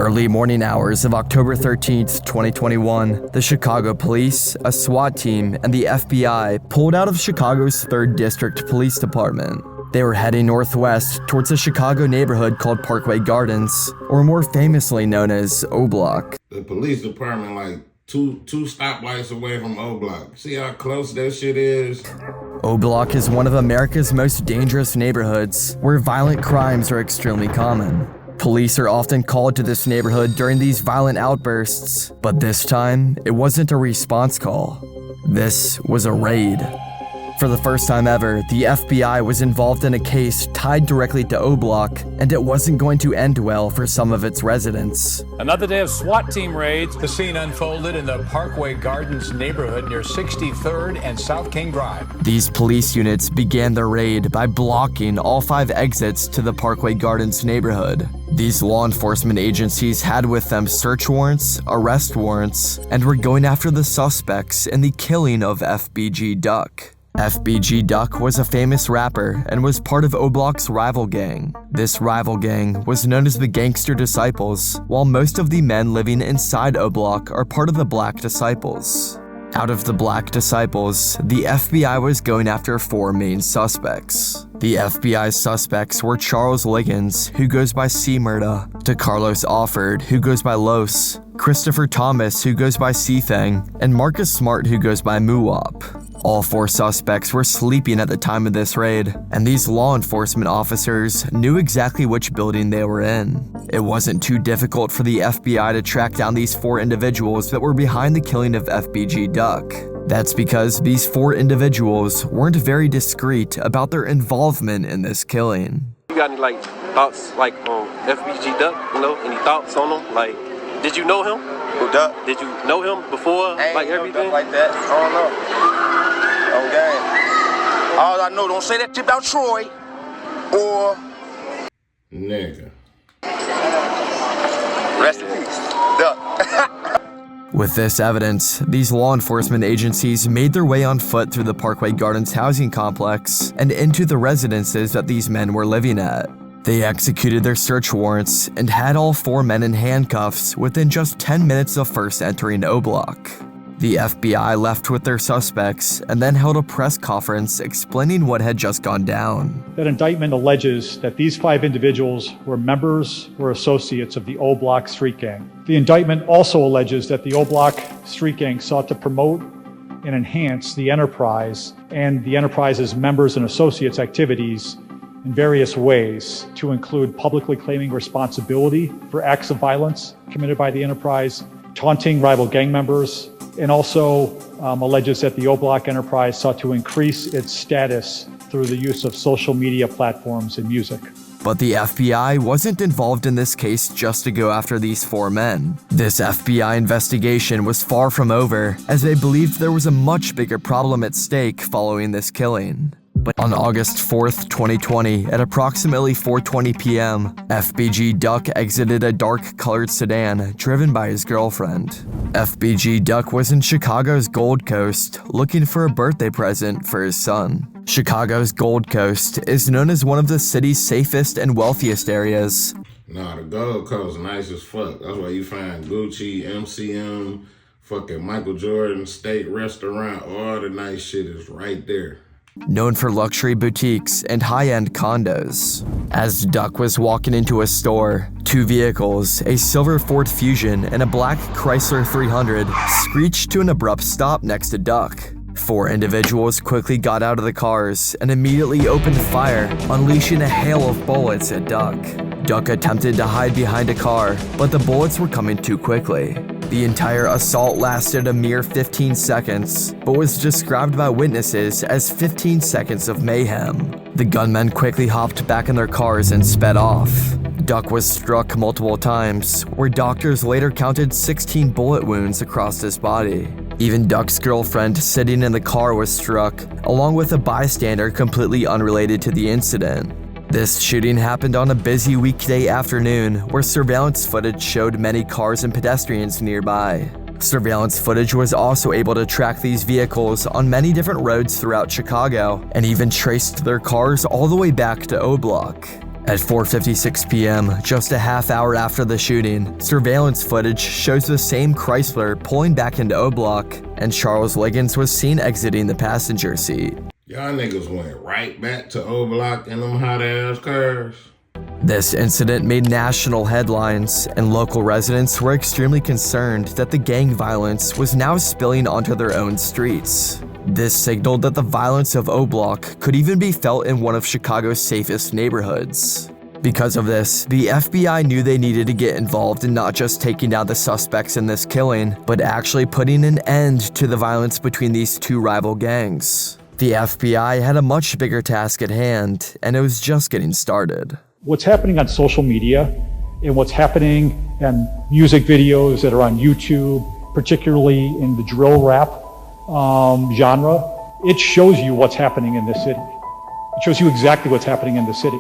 Early morning hours of October 13th, 2021, the Chicago police, a SWAT team, and the FBI pulled out of Chicago's 3rd District Police Department. They were heading northwest towards a Chicago neighborhood called Parkway Gardens, or more famously known as O Block. The police department like two stoplights away from O Block. See how close that shit is? O Block is one of America's most dangerous neighborhoods, where violent crimes are extremely common. Police are often called to this neighborhood during these violent outbursts, but this time, it wasn't a response call. This was a raid. For the first time ever, the FBI was involved in a case tied directly to O Block, and it wasn't going to end well for some of its residents. Another day of SWAT team raids. The scene unfolded in the Parkway Gardens neighborhood near 63rd and South King Drive. These police units began their raid by blocking all 5 exits to the Parkway Gardens neighborhood. These law enforcement agencies had with them search warrants, arrest warrants, and were going after the suspects in the killing of FGB Durk. FGB Durk was a famous rapper and was part of O Block's rival gang. This rival gang was known as the Gangster Disciples, while most of the men living inside O Block are part of the Black Disciples. Out of the Black Disciples, the FBI was going after 4 main suspects. The FBI's suspects were Charles Liggins, who goes by C-Murda, DeCarlos Offord, who goes by Los, Christopher Thomas, who goes by C-Thang, and Marcus Smart, who goes by Muwop. All 4 suspects were sleeping at the time of this raid, and these law enforcement officers knew exactly which building they were in. It wasn't too difficult for the FBI to track down these 4 individuals that were behind the killing of FGB Durk. That's because these 4 individuals weren't very discreet about their involvement in this killing. You got any thoughts on FGB Durk? Any thoughts on him? Did you know him? Who, Durk? Did you know him before? Everything? Like that. I don't know. Okay. All I know, don't say that shit about Troy or Nigga. Rest in peace, Durk. With this evidence, these law enforcement agencies made their way on foot through the Parkway Gardens housing complex and into the residences that these men were living at. They executed their search warrants and had all 4 men in handcuffs within just 10 minutes of first entering O Block. The FBI left with their suspects and then held a press conference explaining what had just gone down. That indictment alleges that these 5 individuals were members or associates of the O Block street gang. The indictment also alleges that the O Block street gang sought to promote and enhance the enterprise and the enterprise's members and associates' activities in various ways, to include publicly claiming responsibility for acts of violence committed by the enterprise, taunting rival gang members, and also alleges that the O Block enterprise sought to increase its status through the use of social media platforms and music. But the FBI wasn't involved in this case just to go after these 4 men. This FBI investigation was far from over, as they believed there was a much bigger problem at stake following this killing. But on August 4th, 2020, at approximately 4:20 p.m., FGB Durk exited a dark-colored sedan driven by his girlfriend. FGB Durk was in Chicago's Gold Coast looking for a birthday present for his son. Chicago's Gold Coast is known as one of the city's safest and wealthiest areas. Nah, the Gold Coast nice as fuck. That's why you find Gucci, MCM, fucking Michael Jordan, State Restaurant, all the nice shit is right there. Known for luxury boutiques and high-end condos. As Durk was walking into a store, 2 vehicles, a silver Ford Fusion and a black Chrysler 300, screeched to an abrupt stop next to Durk. 4 individuals quickly got out of the cars and immediately opened fire, unleashing a hail of bullets at Durk. Durk attempted to hide behind a car, but the bullets were coming too quickly. The entire assault lasted a mere 15 seconds, but was described by witnesses as 15 seconds of mayhem. The gunmen quickly hopped back in their cars and sped off. Durk was struck multiple times, where doctors later counted 16 bullet wounds across his body. Even Durk's girlfriend sitting in the car was struck, along with a bystander completely unrelated to the incident. This shooting happened on a busy weekday afternoon where surveillance footage showed many cars and pedestrians nearby. Surveillance footage was also able to track these vehicles on many different roads throughout Chicago and even traced their cars all the way back to O Block. At 4:56 p.m., just a half hour after the shooting, surveillance footage shows the same Chrysler pulling back into O Block, and Charles Liggins was seen exiting the passenger seat. Y'all niggas went right back to O Block in them hot-ass cars. This incident made national headlines, and local residents were extremely concerned that the gang violence was now spilling onto their own streets. This signaled that the violence of O Block could even be felt in one of Chicago's safest neighborhoods. Because of this, the FBI knew they needed to get involved in not just taking down the suspects in this killing, but actually putting an end to the violence between these two rival gangs. The FBI had a much bigger task at hand, and it was just getting started. What's happening on social media and what's happening in music videos that are on YouTube, particularly in the drill rap genre, it shows you what's happening in this city. It shows you exactly what's happening in the city,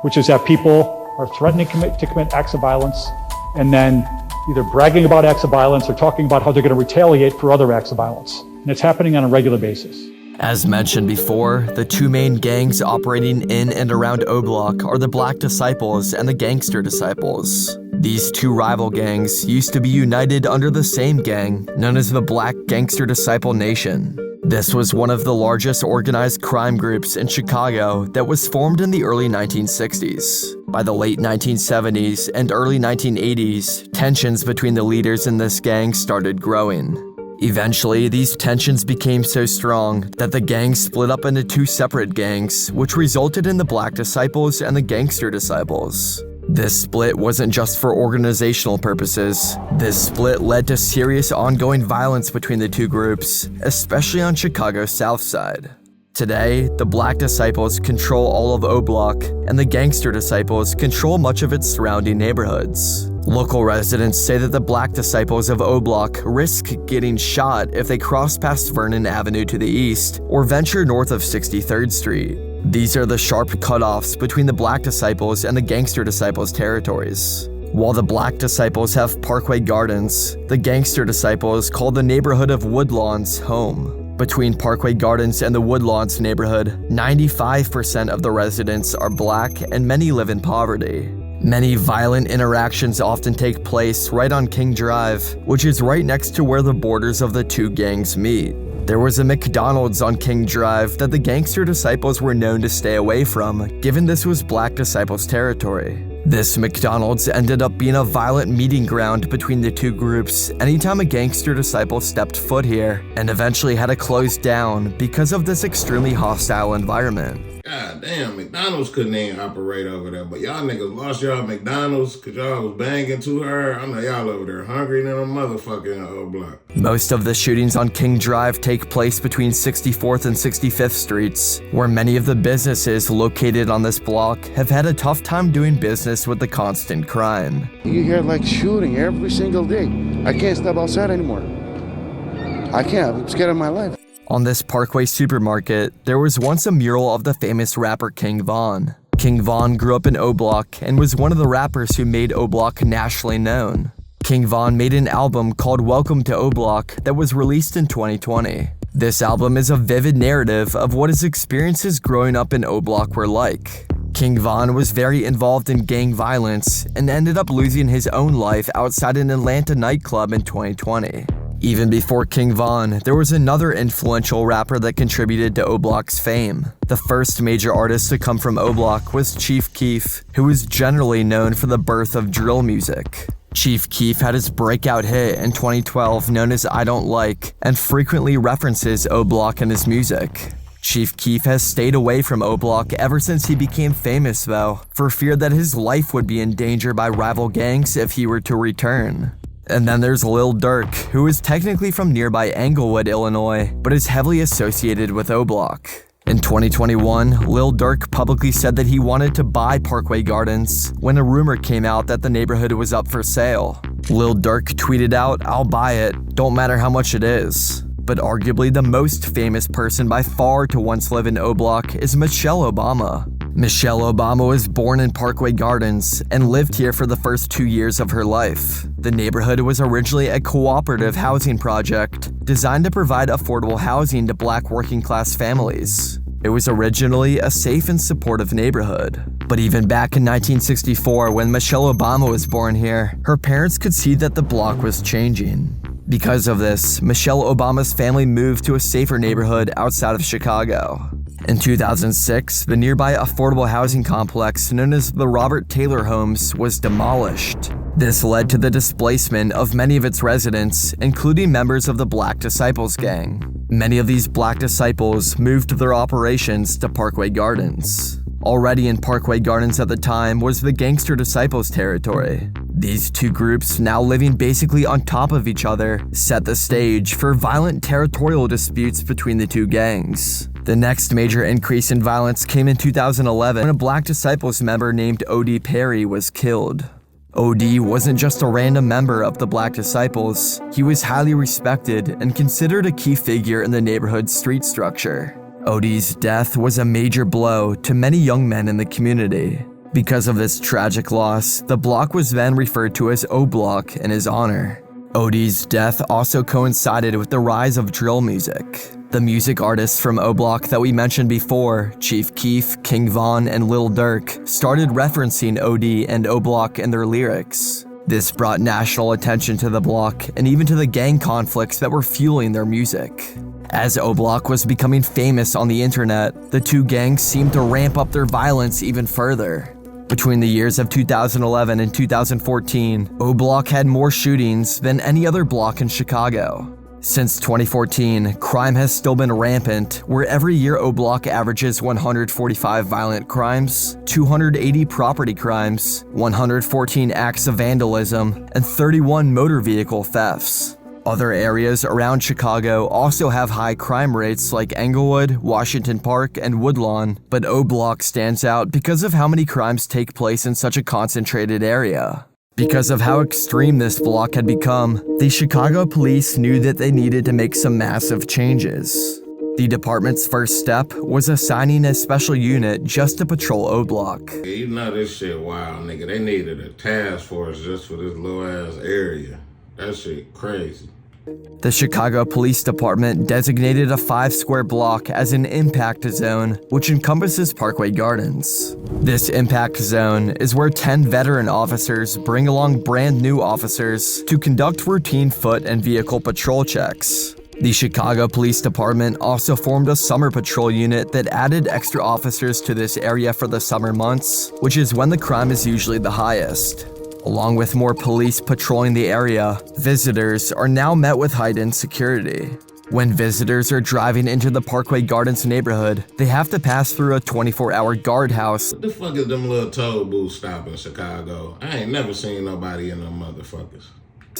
which is that people are threatening to commit acts of violence and then either bragging about acts of violence or talking about how they're going to retaliate for other acts of violence. And it's happening on a regular basis. As mentioned before, the two main gangs operating in and around O Block are the Black Disciples and the Gangster Disciples. These two rival gangs used to be united under the same gang, known as the Black Gangster Disciple Nation. This was one of the largest organized crime groups in Chicago that was formed in the early 1960s. By the late 1970s and early 1980s, tensions between the leaders in this gang started growing. Eventually, these tensions became so strong that the gang split up into two separate gangs, which resulted in the Black Disciples and the Gangster Disciples. This split wasn't just for organizational purposes. This split led to serious ongoing violence between the two groups, especially on Chicago's South Side. Today, the Black Disciples control all of O Block, and the Gangster Disciples control much of its surrounding neighborhoods. Local residents say that the Black Disciples of O Block risk getting shot if they cross past Vernon Avenue to the east or venture north of 63rd Street. These are the sharp cutoffs between the Black Disciples and the Gangster Disciples territories. While the Black Disciples have Parkway Gardens, the Gangster Disciples call the neighborhood of Woodlawns home. Between Parkway Gardens and the Woodlawns neighborhood, 95% of the residents are Black and many live in poverty. Many violent interactions often take place right on King Drive, which is right next to where the borders of the two gangs meet. There was a McDonald's on King Drive that the Gangster Disciples were known to stay away from, given this was Black Disciples territory. This McDonald's ended up being a violent meeting ground between the two groups anytime a Gangster Disciple stepped foot here, and eventually had to close down because of this extremely hostile environment. God damn, McDonald's couldn't even operate over there, but y'all niggas lost y'all McDonald's because y'all was banging too hard. I know y'all over there hungry than a motherfucking O Block. Most of the shootings on King Drive take place between 64th and 65th Streets, where many of the businesses located on this block have had a tough time doing business with the constant crime. You hear like shooting every single day. I can't step outside anymore. I can't. I'm scared of my life. On this Parkway supermarket, there was once a mural of the famous rapper King Von. King Von grew up in O Block and was one of the rappers who made O Block nationally known. King Von made an album called Welcome to O Block that was released in 2020. This album is a vivid narrative of what his experiences growing up in O Block were like. King Von was very involved in gang violence and ended up losing his own life outside an Atlanta nightclub in 2020. Even before King Von, there was another influential rapper that contributed to O Block's fame. The first major artist to come from O Block was Chief Keef, who was generally known for the birth of drill music. Chief Keef had his breakout hit in 2012 known as I Don't Like, and frequently references O Block in his music. Chief Keef has stayed away from O Block ever since he became famous though, for fear that his life would be in danger by rival gangs if he were to return. And then there's Lil Durk, who is technically from nearby Englewood, Illinois, but is heavily associated with O Block. In 2021, Lil Durk publicly said that he wanted to buy Parkway Gardens when a rumor came out that the neighborhood was up for sale. Lil Durk tweeted out, "I'll buy it, don't matter how much it is." But arguably the most famous person by far to once live in O Block is Michelle Obama. Michelle Obama was born in Parkway Gardens and lived here for the first 2 years of her life. The neighborhood was originally a cooperative housing project designed to provide affordable housing to Black working-class families. It was originally a safe and supportive neighborhood. But even back in 1964, when Michelle Obama was born here, her parents could see that the block was changing. Because of this, Michelle Obama's family moved to a safer neighborhood outside of Chicago. In 2006, the nearby affordable housing complex known as the Robert Taylor Homes was demolished. This led to the displacement of many of its residents, including members of the Black Disciples gang. Many of these Black Disciples moved their operations to Parkway Gardens. Already in Parkway Gardens at the time was the Gangster Disciples territory. These two groups, now living basically on top of each other, set the stage for violent territorial disputes between the two gangs. The next major increase in violence came in 2011 when a Black Disciples member named O.D. Perry was killed. O.D. wasn't just a random member of the Black Disciples, he was highly respected and considered a key figure in the neighborhood's street structure. O.D.'s death was a major blow to many young men in the community. Because of this tragic loss, the block was then referred to as O Block in his honor. O.D.'s death also coincided with the rise of drill music. The music artists from O Block that we mentioned before, Chief Keef, King Von, and Lil Durk, started referencing O.D. and O Block in their lyrics. This brought national attention to the block and even to the gang conflicts that were fueling their music. As O Block was becoming famous on the internet, the two gangs seemed to ramp up their violence even further. Between the years of 2011 and 2014, O Block had more shootings than any other block in Chicago. Since 2014, crime has still been rampant, where every year O Block averages 145 violent crimes, 280 property crimes, 114 acts of vandalism, and 31 motor vehicle thefts. Other areas around Chicago also have high crime rates like Englewood, Washington Park, and Woodlawn, but O Block stands out because of how many crimes take place in such a concentrated area. Because of how extreme this block had become, the Chicago police knew that they needed to make some massive changes. The department's first step was assigning a special unit just to patrol O Block. Yeah, you know this shit wild, nigga. They needed a task force just for this little ass area. That shit crazy. The Chicago Police Department designated a 5-square block as an impact zone, which encompasses Parkway Gardens. This impact zone is where 10 veteran officers bring along brand new officers to conduct routine foot and vehicle patrol checks. The Chicago Police Department also formed a summer patrol unit that added extra officers to this area for the summer months, which is when the crime is usually the highest. Along with more police patrolling the area, visitors are now met with heightened security. When visitors are driving into the Parkway Gardens neighborhood, they have to pass through a 24-hour guardhouse. What the fuck is them little toll booths stop in Chicago? I ain't never seen nobody in them motherfuckers.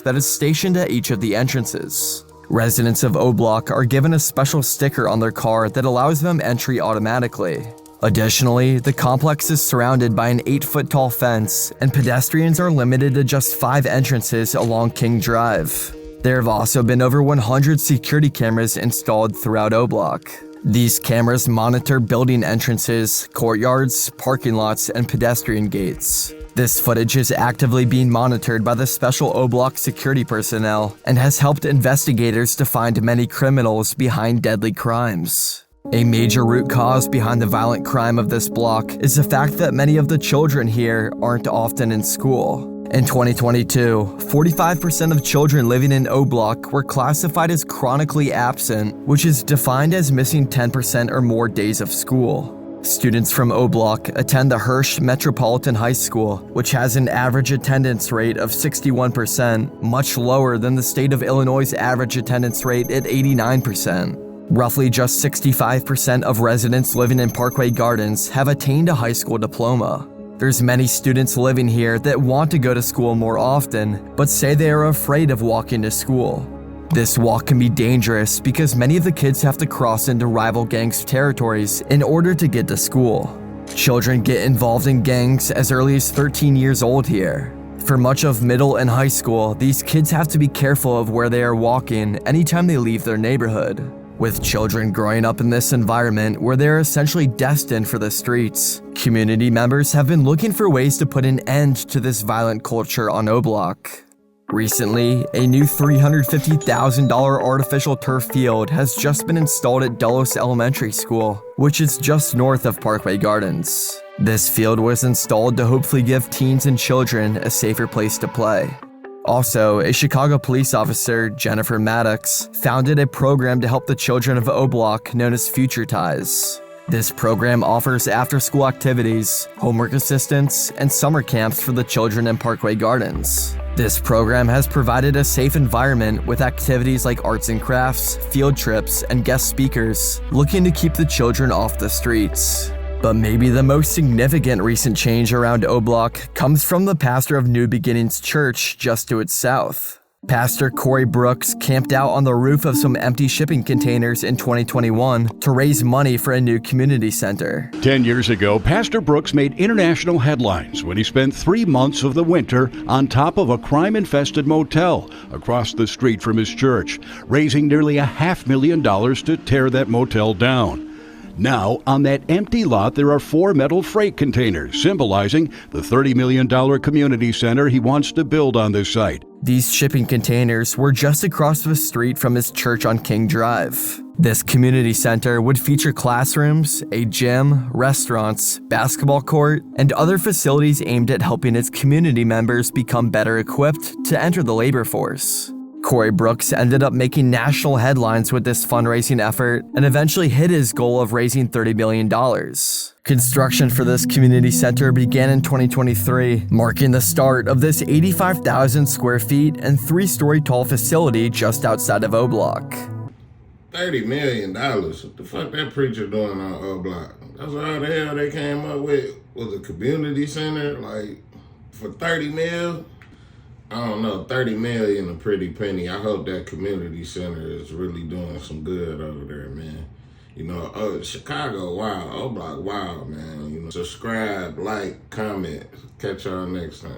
That is stationed at each of the entrances. Residents of O Block are given a special sticker on their car that allows them entry automatically. Additionally, the complex is surrounded by an 8-foot-tall fence, and pedestrians are limited to just 5 entrances along King Drive. There have also been over 100 security cameras installed throughout O Block. These cameras monitor building entrances, courtyards, parking lots, and pedestrian gates. This footage is actively being monitored by the special O Block security personnel and has helped investigators to find many criminals behind deadly crimes. A major root cause behind the violent crime of this block is the fact that many of the children here aren't often in school. In 2022, 45% of children living in O Block were classified as chronically absent, which is defined as missing 10% or more days of school. Students from O Block attend the Hirsch Metropolitan High School, which has an average attendance rate of 61%, much lower than the state of Illinois' average attendance rate at 89%. Roughly just 65% of residents living in Parkway Gardens have attained a high school diploma. There's many students living here that want to go to school more often, but say they are afraid of walking to school. This walk can be dangerous because many of the kids have to cross into rival gangs' territories in order to get to school. Children get involved in gangs as early as 13 years old here. For much of middle and high school, these kids have to be careful of where they are walking anytime they leave their neighborhood. With children growing up in this environment where they're essentially destined for the streets, community members have been looking for ways to put an end to this violent culture on O Block. Recently, a new $350,000 artificial turf field has just been installed at Dulles Elementary School, which is just north of Parkway Gardens. This field was installed to hopefully give teens and children a safer place to play. Also, a Chicago police officer, Jennifer Maddox, founded a program to help the children of O Block known as Future Ties. This program offers after-school activities, homework assistance, and summer camps for the children in Parkway Gardens. This program has provided a safe environment with activities like arts and crafts, field trips, and guest speakers, looking to keep the children off the streets. But maybe the most significant recent change around O Block comes from the pastor of New Beginnings Church just to its south. Pastor Corey Brooks camped out on the roof of some empty shipping containers in 2021 to raise money for a new community center. 10 years ago, Pastor Brooks made international headlines when he spent 3 months of the winter on top of a crime-infested motel across the street from his church, raising nearly $500,000 to tear that motel down. Now, on that empty lot, there are 4 metal freight containers, symbolizing the $30 million community center he wants to build on this site. These shipping containers were just across the street from his church on King Drive. This community center would feature classrooms, a gym, restaurants, basketball court, and other facilities aimed at helping its community members become better equipped to enter the labor force. Corey Brooks ended up making national headlines with this fundraising effort and eventually hit his goal of raising $30 million. Construction for this community center began in 2023, marking the start of this 85,000 square feet and 3-story tall facility just outside of O Block. $30 million? What the fuck that preacher doing on O Block? That's all the hell they came up with, was a community center, like, for 30 mil? I don't know, 30 million a pretty penny. I hope that community center is really doing some good over there, man. You know, Chicago, wild. O Block, wild, man. You know, subscribe, like, comment. Catch y'all next time.